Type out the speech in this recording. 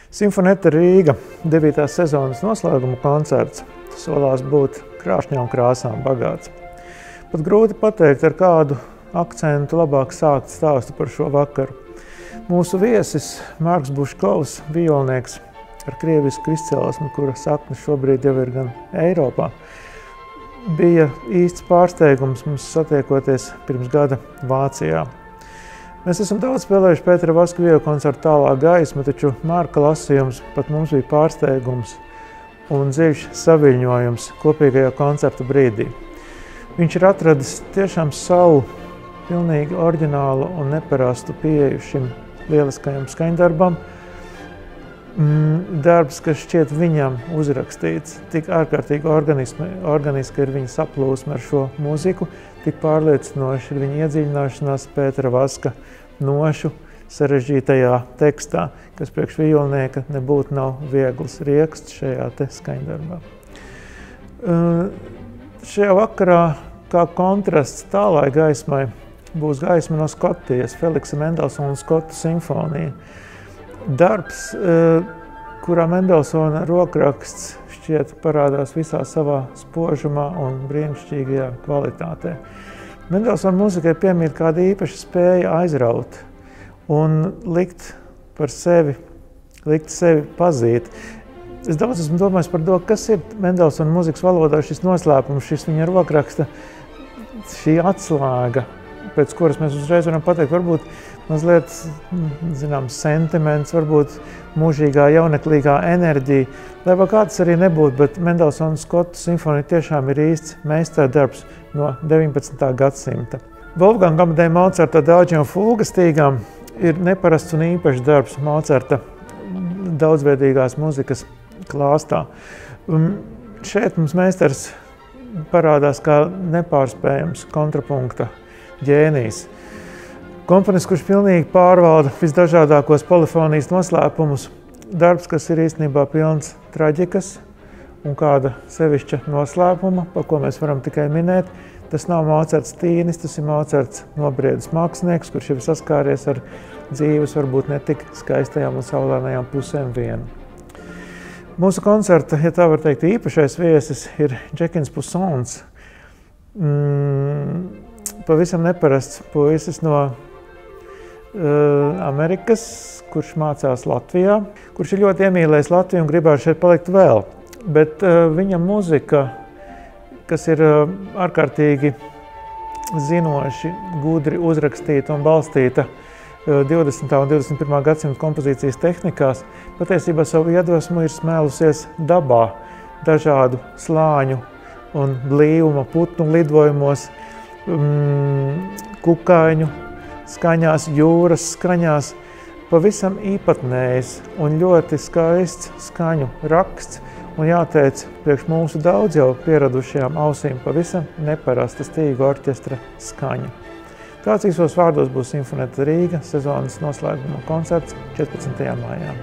Sinfoneta Rīga 9. sezonas noslēguma koncerts solās būt krāšņām krāsām bagāts. Pat grūti pateikt, ar kādu akcentu labāk sākt stāstu par šo vakaru. Mūsu viesis Marks Buškovs, violnieks ar krievisku izcelsmi, kura sakne šobrīd jau ir gan Eiropā, bija īsts pārsteigums mums satiekoties pirms gada Vācijā. Mēs esam daudz spēlējuši Pētera Vaska viola koncertu Tālā gaisma, taču Marka lasījums pat mums bija pārsteigums un dziļš saviļņojums kopīgajā koncerta brīdī. Viņš ir atradis tiešām savu pilnīgi oriģinālu un neparastu pieeju šim lieliskajam skaņdarbam. Darbs, kas šķiet viņam uzrakstīts, tik ārkārtīgi organiski ir viņa saplūsme ar šo mūziku, tik pārliecinoši ir viņa iedziļināšanās Pētera Vaska nošu sarežģītajā tekstā, kas priekš violnieka nebūtu nav viegls rieksts šajā te skaņdarbā. Šajā vakarā, kā kontrasts Tālai gaismai, būs gaisma no Skotijas, Feliksa Mendelsona Skotu simfonija. Darbs, kurā Mendelsona rokraksts šķiet parādās visā savā spožumā un brīnišķīgajā kvalitātē. Mendelsona mūzikai piemīt kāda īpaša spēja aizraut un likt sevi pazīt. Es daudz esmu domājis par to, kas ir Mendelsona mūzikas valodā šis noslēpums, šis viņa rokraksta, šī atslēga, pēc kuras mēs uzreiz varam pateikt, varbūt mazliet, sentiments, varbūt mūžīgā jauneklīgā enerģija. Lai vēl kāds arī nebūtu, bet Mendelsona Skotu simfonija tiešām ir īsts meistardarbs no 19. gadsimta. Wolfganga Amadeja Mocarta Adagio un Fuga stīgām ir neparasts un īpašs darbs Mocarta daudzveidīgās muzikas klāstā. Šeit mums meistars parādās kā nepārspējams kontrapunkta ģēnijs. Komponists, kurš pilnīgi pārvalda visdažādākos polifonijas noslēpumus, darbs, kas ir īstenībā pilns traģikas un kāda sevišķa noslēpuma, par ko mēs varam tikai minēt. Tas nav Mocarts tīnis, tas ir Mocarts nobriedis mākslinieks, kurš ir saskāries ar dzīves varbūt ne tik skaistajām un saulainajām pusēm vienu. Mūsu koncerta, ja tā var teikt, īpašais viesis ir Džekins Pusons. Pavisam neparasts puisis no Amerikas, kurš mācās Latvijā, kurš ir ļoti iemīlējis Latviju un gribētu šeit palikt vēl. Bet viņa muzika, kas ir ārkārtīgi zinoši, gudri uzrakstīta un balstīta 20. un 21. gadsimta kompozīcijas tehnikās, patiesībā savu iedvesmu ir smēlusies dabā, dažādu slāņu un blīvuma putnu lidojumos, kukaiņu skaņās, jūras skaņās, pavisam īpatnējs un ļoti skaists skaņu raksts, un jāteic, priekš mūsu daudz jau pieradušajām ausīm pavisam neparasta stīgu orķestra skaņa. Tāds īsos vārdos būs Sinfoneta Rīga sezonas noslēguma koncerts 14. maijā.